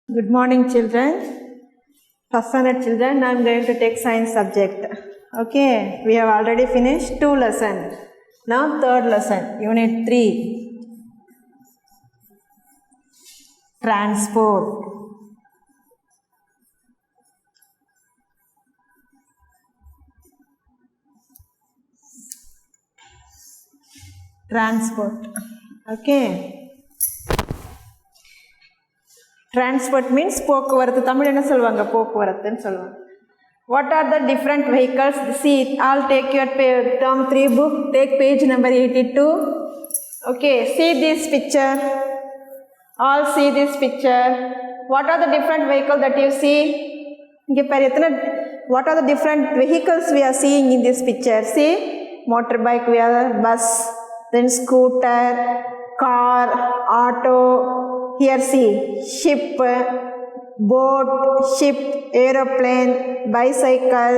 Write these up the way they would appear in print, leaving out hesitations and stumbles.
Good morning, children. First standard children, I am going to take science subject. Okay, we have already finished 2 lessons. Now third lesson, unit 3. Transport. Transport. Okay. Transport means போக்குவரத்து. தமிழ் என்ன சொல்வாங்க? போக்குவரத்துன்னு சொல்லுவாங்க. What are the different vehicles? See, I'll take your term 3 book. Take page number 82. Okay, see this picture. All see this picture. What are the different vehicles that you see? இங்கே பாரு எத்தனை what are the different vehicles we are seeing in this picture? See, motorbike, we are bus, then scooter, car, auto. Here see, ship, boat, ship, aeroplane, bicycle.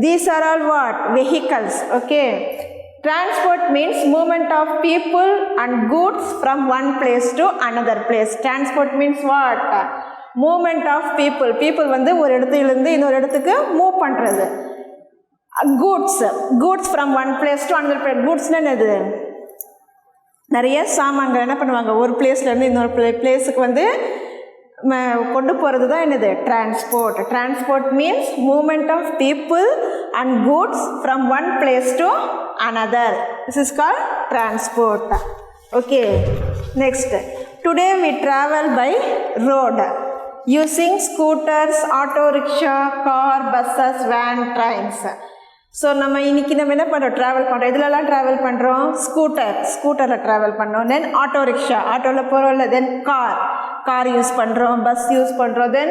These are all what? Vehicles. Okay. Transport means movement of people and goods from one place to another place. Transport means what? Movement of people. People வந்து ஒரு இடத்திலிருந்து இன்னொரு இடத்துக்கு move பண்றது. Goods from one place to another place. Goodsனா என்னது? நிறைய சாமான்கள் என்ன பண்ணுவாங்க, ஒரு பிளேஸ்லேருந்து இன்னொரு பிளேஸுக்கு வந்து கொண்டு போகிறது தான் என்னது? Transport. Transport means movement of people and goods from one place to another. This is called transport. Okay, next. Today we travel by road using scooters, auto rickshaw, car, buses, van, trains. So நம்ம இன்றைக்கி நம்ம என்ன பண்ணுறோம்? Travel பண்ணுறோம். இதிலலாம் travel பண்ணுறோம். ஸ்கூட்டரில் travel பண்ணோம். தென் auto rickshaw, ஆட்டோவில் போகிறோம்ல. தென் கார் யூஸ் பண்ணுறோம். பஸ் யூஸ் பண்ணுறோம். தென்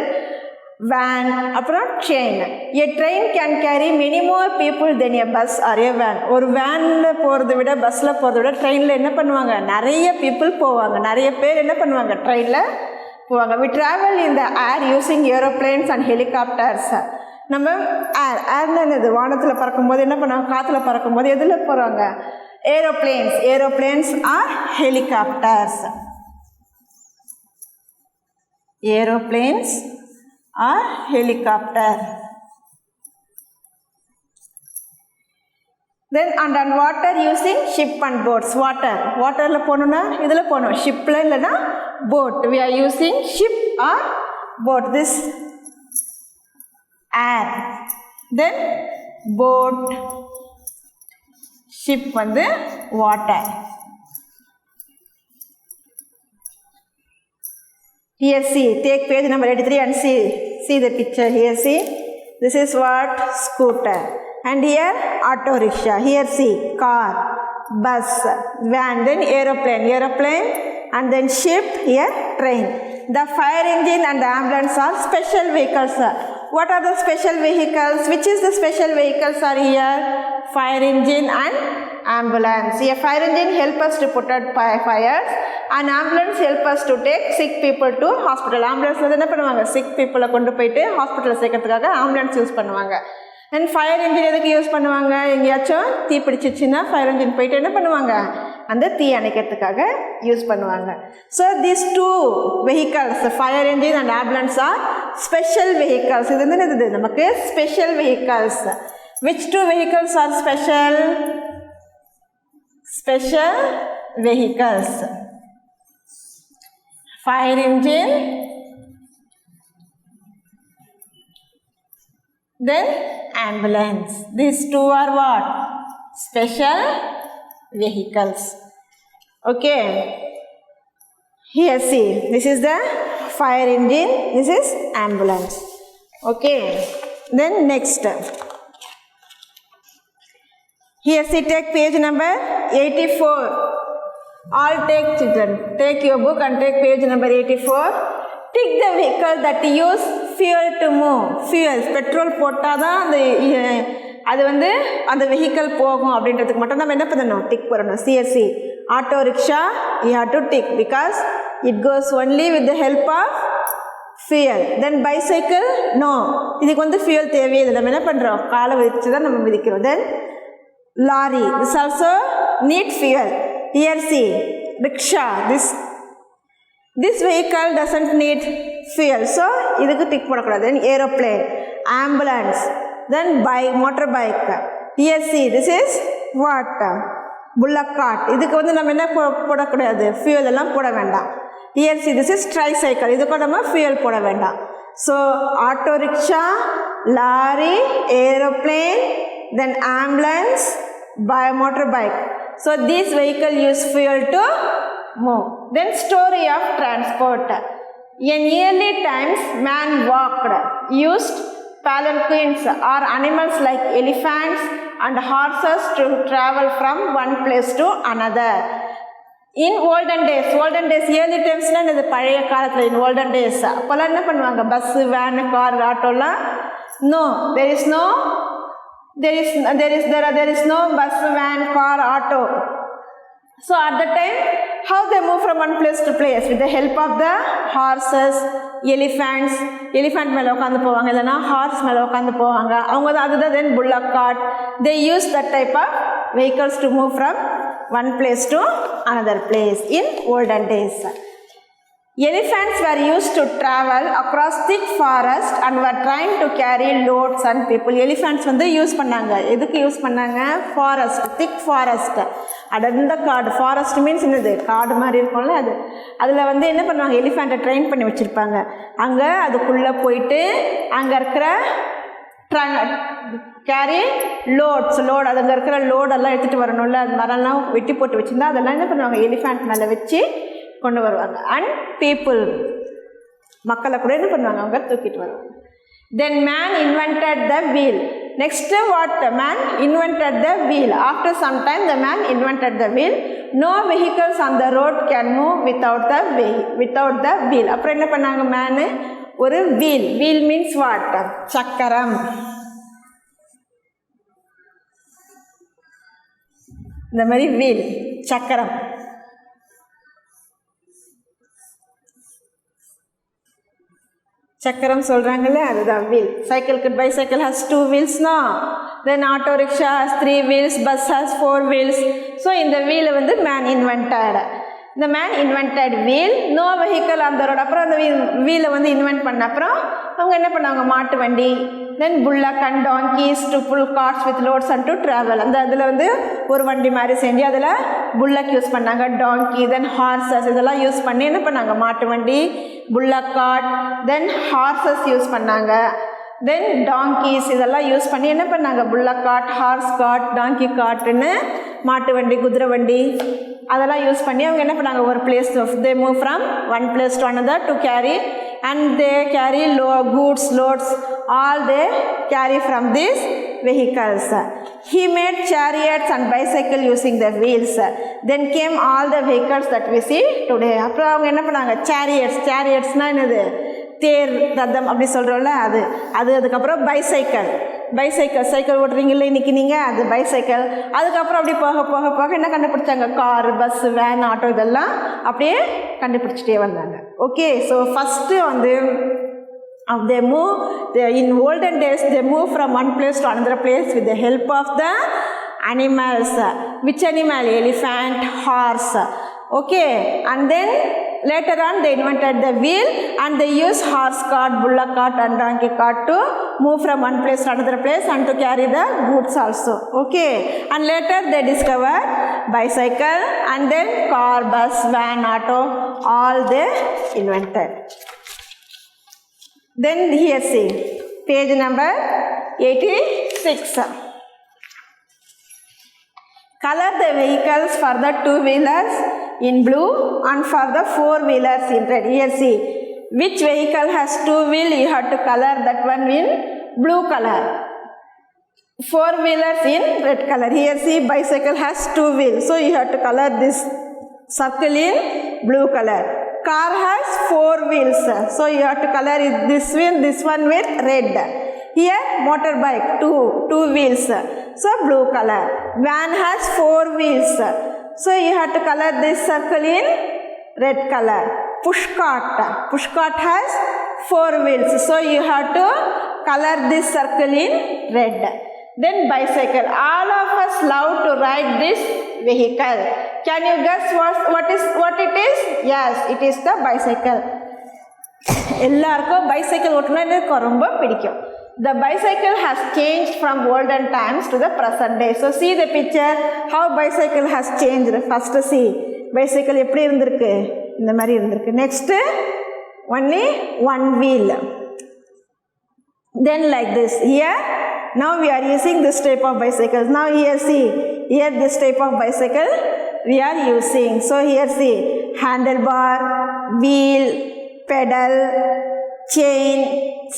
வேன், அப்புறம் train. A train can carry many more people then a bus or a van. ஒரு வேனில் போகிறத விட, பஸ்ஸில் போகிறத விட ட்ரெயினில் என்ன பண்ணுவாங்க? நிறைய பீப்புள் போவாங்க. நிறைய பேர் என்ன பண்ணுவாங்க? ட்ரெயினில் போவாங்க. We travel in the air using aeroplanes and helicopters. நம்ம ஏர்னா என்னது? வானத்தில் பறக்கும்போது என்ன பண்ணுவாங்க? காற்றுல பறக்கும்போது எதில் போகிறாங்க? Aeroplanes or helicopters. Aeroplanes or helicopter. Then and on water using ship and boats. வாட்டரில் போகணுன்னா இதில் போகணும். ஷிப்பில் இல்லைன்னா boat. We are using ship or boat. This air, then boat, ship வந்து water. Here see, take page number 83 and see the picture. Here see, this is what? Scooter. And here auto rickshaw. Here see, car, bus, van, then aeroplane, and then ship. Here train. The fire engine and the ambulance are special vehicles. What are the special vehicles? Which is the special vehicles are here? Fire engine and ambulance. A fire engine help us to put out fires, and ambulance help us to take sick people to hospital. Ambulance என்ன பண்ணுவாங்க? sick people கொண்டு போயிட்டு hospital சேர்க்கறதுக்காக ambulance use பண்ணுவாங்க. And fire engine எதுக்கு use பண்ணுவாங்க? எங்கேயாச்சும் தீ பிடிச்சிச்சின்னா fire engine போயிட்டு என்ன பண்ணுவாங்க? அந்த தீ அணைக்கிறதுக்காக யூஸ் பண்ணுவாங்க. So these 2 vehicles, fire engine and ambulance are special vehicles. இது வந்து என்னது? நமக்கு special vehicles. Which 2 vehicles are special? Special vehicles. Fire engine, then ambulance. These 2 are what? Special vehicles. Okay. Here see, this is the fire engine, this is ambulance. Okay. Then next. Here see, take page number 84. All take, children. Take your book and take page number 84. Tick the vehicle that use fuel to move. Fuel, petrol போட்டால் தான் அது வந்து அந்த vehicle போகும் அப்படின்றதுக்கு மட்டும் நம்ம என்ன பண்ணணும்? டிக் போடணும். CSC auto rickshaw, you have to tick because it goes only with the help of fuel. Then bicycle, no, இதுக்கு வந்து ஃபியூயல் தேவையே இல்லை. நம்ம என்ன பண்ணுறோம்? காலை வச்சு தான் நம்ம மிதிக்கிறோம். Then lorry, this also need fuel. Here see, rickshaw, this vehicle doesn't need fuel. So இதுக்கு டிக் போடக்கூடாது. Then aeroplane, ambulance, then bike, motorbike. Here see, this is what? Bullock cart. இதுக்கு வந்து நம்ம என்ன போடக்கூடாது, fuel எல்லாம் போட வேண்டாம். Here see, this is tricycle. இதுக்கு நம்ம fuel போட வேண்டாம். So auto rickshaw, lorry, aeroplane, then ambulance, motorbike. So these vehicles use fuel to move. Then story of transport. In early times, man walked, used palanquins or animals like elephants and horses to travel from one place to another. In olden days, early times na இது பழைய காலத்துல, in olden days அப்போல்லாம் என்ன பண்ணுவாங்க, bus, van, car, ஆட்டோலாம், no, there is no bus, van, car, auto. So at the time, how they move from one place to place? With the help of the horses, elephants. Elephant மேல உட்காந்து போவாங்க, இல்லைனா hours மேல உட்காந்து போவாங்க. அவங்க அதுதான் then bullock cart. They use that type of vehicles to move from one place to another place in olden days. Elephants were used to travel across thick forest and were trained to carry loads and people. Elephants வந்து use பண்ணாங்க, எதுக்கு use பண்ணாங்க, forest, திக் forest, அடர்ந்த காடு. Forest means என்னது, காடு மாதிரி இருக்கும்ல, அதில் வந்து என்ன பண்ணுவாங்க, எலிஃபெண்ட்டை ட்ரெயின் பண்ணி வச்சுருப்பாங்க. அங்கே அதுக்குள்ளே போயிட்டு அங்கே இருக்கிற கேரி லோட், அதுங்க இருக்கிற லோடெல்லாம் எடுத்துகிட்டு வரணும்ல, அது மரம்லாம் வெட்டி போட்டு வச்சுருந்தா அதெல்லாம் என்ன பண்ணுவாங்க, எலிஃபெண்ட் மேலே வச்சு கொண்டு வருவாங்க. அண்ட் பீப்புள், மக்களை கூட என்ன பண்ணுவாங்க, அவங்க தூக்கிட்டு வருவாங்க. Then man invented the wheel. Next what, man invented the wheel. After some time the man invented the wheel. No vehicles on the road can move without the wheel. அப்புறம் என்ன பண்ணாங்க, மேனு ஒரு வீல். வீல் மீன்ஸ் வாட், சக்கரம். இந்த மாதிரி wheel, சக்கரம். சக்கரம் சொல்கிறாங்கல்ல, அதுதான் வீல். சைக்கிளுக்கு bicycle has 2 wheels no. Then auto rickshaw has 3 wheels, bus has 4 wheels. So இந்த வீலை வந்து மேன் இன்வென்டட். இந்த man invented wheel, no vehicle அந்த ரோடு. அப்புறம் அந்த வீலை வந்து இன்வென்ட் பண்ண அப்புறம் அவங்க என்ன பண்ணாங்க, மாட்டு வண்டி. Then bullock and donkeys to pull carts with loads and to travel. அந்த அதில் வந்து ஒரு வண்டி மாதிரி செஞ்சு அதில் புல்லக் யூஸ் பண்ணாங்க, டாங்கி, தென் ஹார்சஸ், இதெல்லாம் யூஸ் பண்ணி என்ன பண்ணாங்க, மாட்டு வண்டி, புல்லக் கார்ட், தென் ஹார்சஸ் யூஸ் பண்ணாங்க, தென் டாங்கீஸ், இதெல்லாம் யூஸ் பண்ணி என்ன பண்ணாங்க, புல்லக் கார்ட், ஹார்ஸ் கார்ட், டாங்கி கார்ட்டுன்னு மாட்டு வண்டி, குதிரை வண்டி, அதெல்லாம் யூஸ் பண்ணி அவங்க என்ன பண்ணாங்க, ஒரு place, they move from one place to another to carry, and they carry goods, loads, all they carry from these vehicles. He made chariots and bicycle using the wheels. Then came all the vehicles that we see today. அப்புறம் அவங்க என்ன பண்ணாங்க, chariotsனா என்னது, தேர், ரதம் அப்படி சொல்கிறோம்ல, அதுக்கப்புறம் cycle ஓட்டுறீங்களே இன்றைக்கி நீங்கள், அது பைசைக்கிள். அதுக்கப்புறம் அப்படி போக என்ன கண்டுபிடிச்சாங்க, கார், பஸ், வேன், ஆட்டோ, இதெல்லாம் அப்படியே கண்டுபிடிச்சிட்டே வந்தாங்க. ஓகே, ஸோ ஃபஸ்ட்டு வந்து they move, in olden days they move from one place to another place with the help of the animals. Which animal? Elephant, horse. Okay, and then later on they invented the wheel and they used horse cart, bullock cart and donkey cart to move from one place to another place and to carry the goods also. Okay, and later they discovered bicycle and then car, bus, van, auto, all they invented. Then here see page number 86. Color the vehicles for the 2-wheelers in blue and for the 4-wheelers in red. Here see which vehicle has 2 wheels, you have to color that one in blue color. 4-wheelers in red color. Here see bicycle has 2 wheels, so you have to color this circle in blue color. Car has 4 wheels, so you have to color this one with red. Here motorbike, two wheels, so blue color. Van has 4 wheels, so you have to color this circle in red color. Pushcart has 4 wheels, so you have to color this circle in red. Then bicycle, all of us love to ride this vehicle. Can you guess what it is? Yes, it is the bicycle. எல்லாருக்கும் bicycle ஓட்டணும்னு எனக்கு ரொம்ப பிடிக்கும். The bicycle has changed from olden times to the present day. So see the picture how bicycle has changed. First see bicycle எப்படி இருந்திருக்கு, இந்த மாதிரி இருந்திருக்கு. Next only one wheel. Then like this. Here now we are using this type of bicycles. Now here see, here this type of bicycle we are using. So here see, handlebar, wheel, pedal, chain,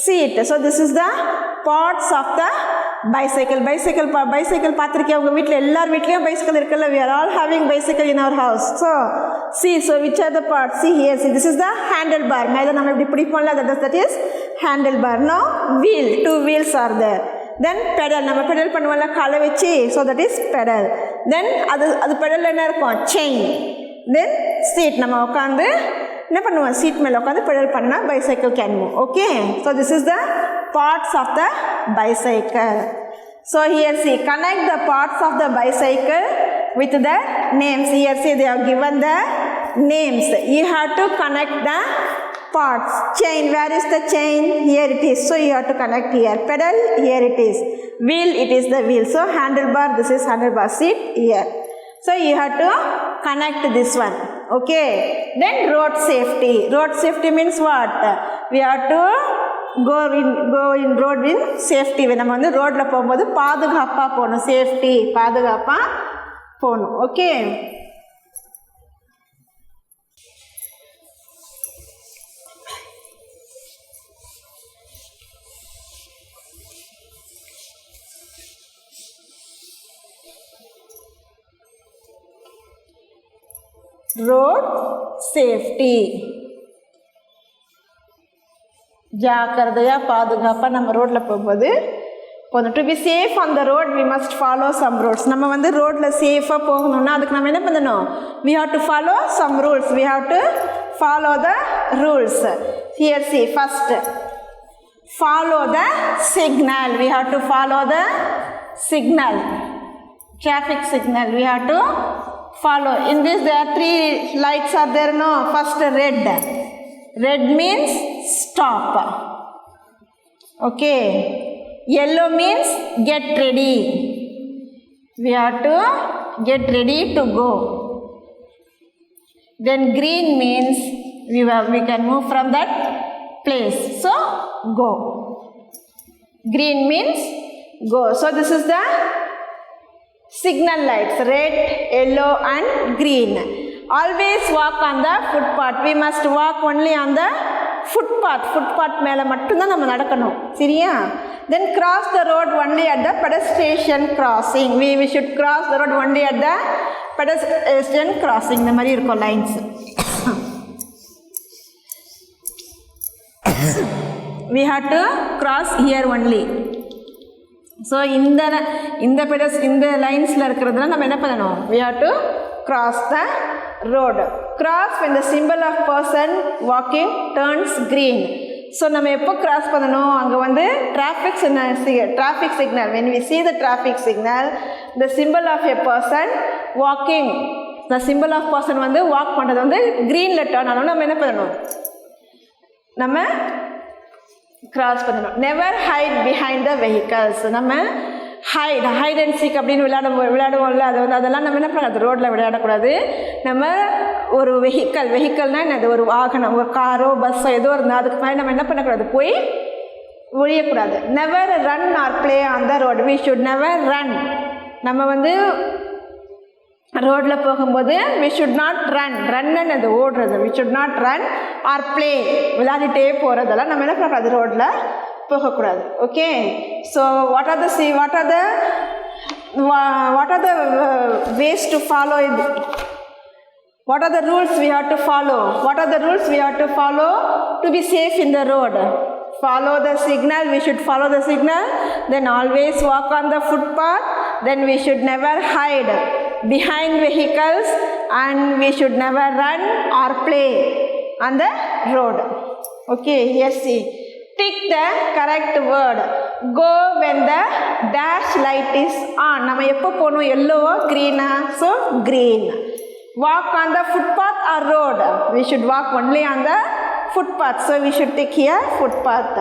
seat. So this is the parts of the bicycle. Bicycle பார்த்திருக்கீங்க உங்க வீட்ல எல்லார் வீட்லயும் bicycle இருக்குல்ல. We are all having bicycle in our house. So see, so which are the parts? See here, see this is the handlebar. மேல நம்ம இப்படி பிடிப்போம்ல, that is handlebar. Now wheel, two wheels are there. Then pedal, நம்ம pedal பண்ணுவோம்ல காலை வச்சு, so that is pedal. Then அது pedal என்ன இருக்கும், chain. Then seat, நம்ம உட்கார்ந்து என்ன பண்ணுவோம், சீட் மேலே உட்காந்து பெடல் பண்ணால் bicycle can move. Okay, so this is the parts of the bicycle. So here see, connect the parts of the bicycle with the names. Here see, they have given the names. You have to connect the parts. Chain, where is the chain? Here it is. So you have to connect here. Pedal, here it is. Wheel, it is the wheel. So handlebar, this is handlebar. Seat here. So you have to connect this one. Okay, then road safety. Road safety means what? We have to go in road in safety. நம்ம வந்து ரோட்ல போகும்போது பாதுகாப்பா போகணும். Safety, பாதுகாப்பா போகணும். Okay, road safety. ஜாக்கிரதையா பாதுகாப்பா நம்ம ரோட்ல போகும்போது to be safe on the road we must follow some rules. நம்ம வந்து ரோட்ல சேஃபா போகணும்னா அதுக்கு நம்ம என்ன பண்ணணும், we have to follow some rules. We have to follow the rules. Here see, first follow the signal. We have to follow the signal, traffic signal. We have to follow. In this there are three lights are there. No, first red means stop. Okay, yellow means get ready. We have to get ready to go. Then green means we can move from that place, so go. Green means go. So this is the signal lights, red, yellow and green. Always walk on the footpath. We must walk only on the footpath மேல மட்டும் தான் நம்ம நடக்கணும், சரியா? Then cross the road only at the pedestrian crossing. We should cross the road only at the pedestrian crossing. இந்த மாதிரி இருக்கும் lines. We have to cross here only. So இந்த லைன்ஸ்ல இருக்கிறதுல நம்ம என்ன பண்ணணும், we have to cross the road. Cross when the symbol of person walking turns green. So நம்ம எப்போ cross பண்ணணும், அங்கே வந்து traffic signal. When we see the traffic signal, the symbol of a person walking, the symbol of person வந்து walk பண்ணுறது வந்து greenல turn ஆனோம். நம்ம என்ன பண்ணணும், நம்ம cross பண்ணணும். Never hide behind the vehicles. நம்ம hide and seek அப்படின்னு விளையாடுவோம்ல, அது வந்து அதெல்லாம் நம்ம என்ன பண்ணக்கூடாது, ரோட்டில் விளையாடக்கூடாது. நம்ம ஒரு வெஹிக்கல்னால் என்னது, ஒரு வாகனம், ஒரு காரோ பஸ்ஸோ ஏதோ இருந்தால் அதுக்கு மாதிரி நம்ம என்ன பண்ணக்கூடாது, போய் ஒழியக்கூடாது. Never run or play on the road. We should never run. நம்ம வந்து ரோட்டில் போகும்போது we should not run அது ஓடுறது. we should not run or play, விளையாடிட்டே போகிறதெல்லாம் நம்ம என்ன பண்ணக்கூடாது, ரோட்டில் போகக்கூடாது. Okay, so what are the ways to follow it? What are the rules we have to follow? What are the rules we have to follow to be safe in the road? Follow the signal. We should follow the signal. Then always walk on the footpath. Then we should never hide behind vehicles, and we should never run or play on the road. Okay, here see, tick the correct word. Go when the dash light is on. நம்ம எப்போ போகணும், yellow green, so green. Walk on the footpath or road. We should walk only on the footpath. So we should take here footpath.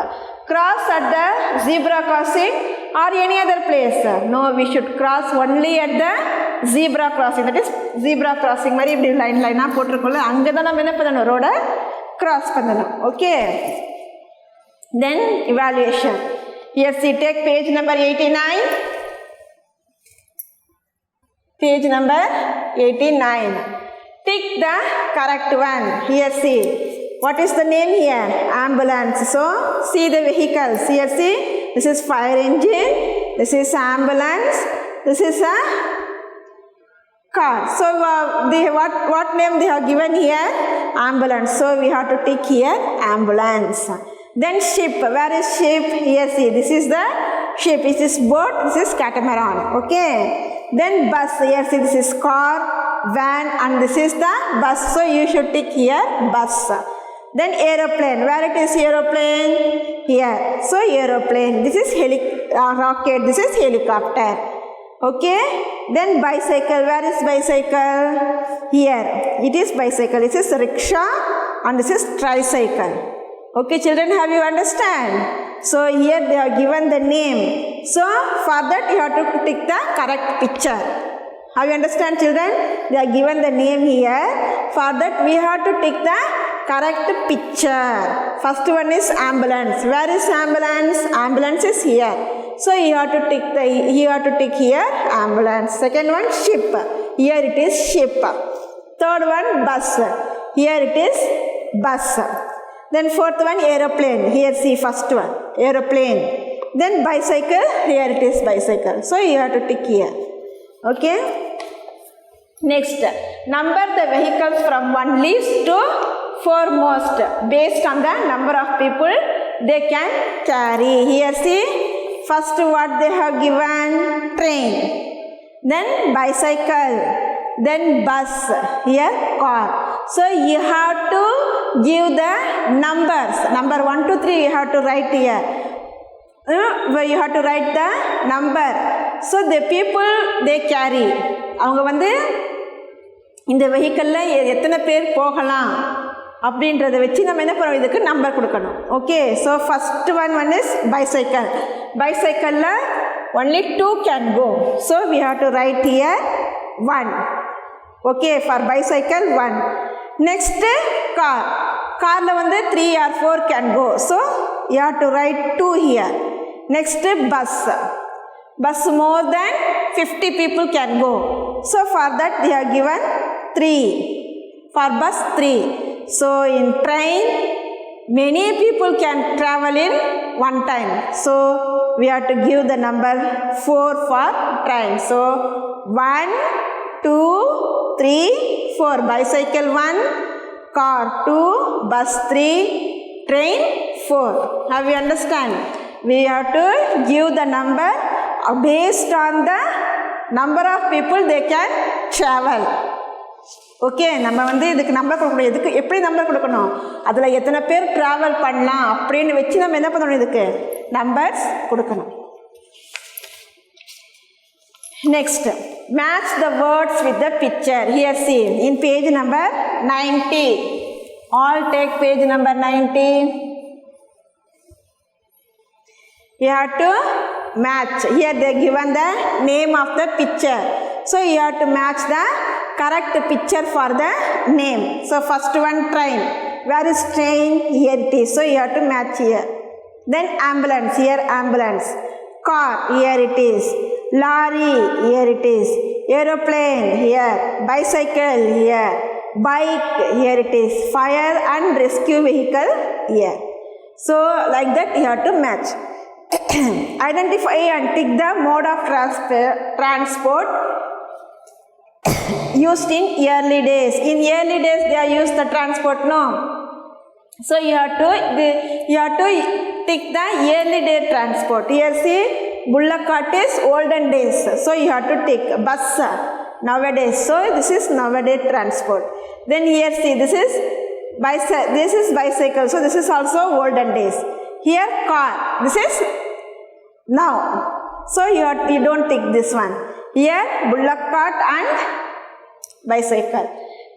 Cross at the zebra crossing or any other place? No, we should cross only at the zebra crossing. That is zebra crossing மாதிரி இப்படி line லைனாக போட்டிருக்கோம்ல, அங்கே தான் நம்ம என்ன பண்ணணும், ரோடை cross பண்ணணும். Okay. Then evaluation. Yes, we take page number 89. Page number 89. Tick the correct one. Here see. What is the name here? Ambulance. So, see the vehicles. Here see. This is fire engine. This is ambulance. This is a car. So, what name they have given here? Ambulance. So, we have to tick here ambulance. Then ship. Where is ship? Here see. This is the ship. This is boat. This is catamaran. Okay. Then bus. Here see. This is car, van, and this is the bus. So, you should tick here bus. Then aeroplane. Where it is aeroplane? Here. So, aeroplane. This is rocket. This is helicopter. Okay. Then bicycle. Where is bicycle? Here. It is bicycle. This is rickshaw and this is tricycle. Okay, children, have you understand? So, here they have given the name. So, for that you have to tick the correct picture. Have you understand, children? They are given the name here. For that we have to tick the correct picture. First one is ambulance. Where is ambulance? Ambulance is here. So you have to tick here ambulance. Second one ship. Here it is ship. Third one bus. Here it is bus. Then fourth one aeroplane. Here see first one aeroplane. Then bicycle. Here it is bicycle. So you have to tick here. Okay. Next, number the vehicles from 1 least to 4most based on the number of people they can carry. Here see, first what they have given, train, then bicycle, then bus, here car. So you have to give the numbers, number 1 to 3 you have to write here. You have to write the number. So the people they carry, அவங்க வந்து இந்த வெஹிக்கிளில் எத்தனை பேர் போகலாம் அப்படின்றத வச்சு நம்ம என்ன பண்ணுவோம், இதுக்கு நம்பர் கொடுக்கணும். Okay. So first one is bicycle. பைசைக்கிளில் only 2 can go. So we have to write here 1. Okay, for bicycle 1. Next car. காரில் வந்து 3 or 4 can go. So you have to write 2 here. Next bus. Bus more than 50 people can go. So for that they have given 3. For bus 3. So in train many people can travel in one time. So we have to give the number 4 for train. So 1, 2, 3, 4. Bicycle 1, car 2, bus 3, train 4. Have you understand? We have to give the number based on the number of people they can travel. Okay, நம்ம வந்து இதுக்கு நம்பர் கொடுக்கணும். எதுக்கு எப்படி number கொடுக்கணும், அதில் எத்தனை பேர் ட்ராவல் பண்ணலாம் அப்படின்னு வச்சு நம்ம என்ன பண்ணணும், இதுக்கு நம்பர்ஸ் கொடுக்கணும். Next, match the words with the picture. Here see in page number 90. All take page number 90. You have to match. Here they given the name of the picture. So you have to match the correct picture for the name. So first one train. Where is train? Here it is. So you have to match here. Then ambulance. Here ambulance. Car. Here it is. Lorry. Here it is. Aeroplane. Here. Bicycle. Here. Bike. Here it is. Fire and rescue vehicle. Here. So like that you have to match. Identify and tick the mode of transport used in early days. In early days they are used the transport, no? So you have to tick the early day transport. Here see, bullock cart is olden days. So you have to tick bus nowadays. So this is nowadays transport. Then here see, this is bicycle. So this is also olden days. Here car. This is now. So you don't tick this one. Here bullock cart and bicycle.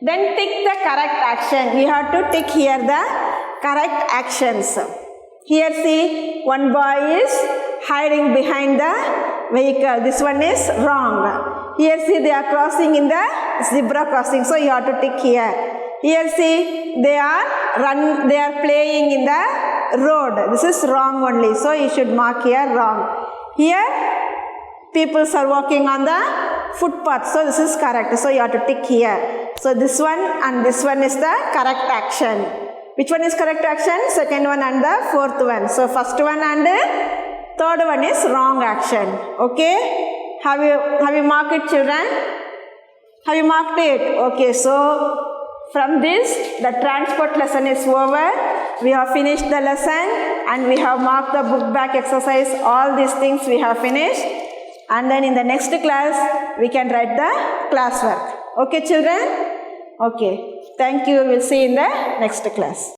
Then tick the correct action. You have to tick here the correct actions. Here see, one boy is hiding behind the vehicle. This one is wrong. Here see, they are crossing in the zebra crossing. So you have to tick here. Here see, they are playing in the road. This is wrong only. So you should mark here wrong. Here, people are walking on the footpath. So this is correct. So you have to tick here. So this one and this one is the correct action. Which one is correct action? Second one and the fourth one. So first one and third one is wrong action. Okay? Have you marked it, children? Have you marked it? Okay, so from this, the transport lesson is over. We have finished the lesson and we have marked the book back exercise. All these things we have finished. And then in the next class, we can write the classwork. Okay, children? Okay. Thank you. We'll see you in the next class.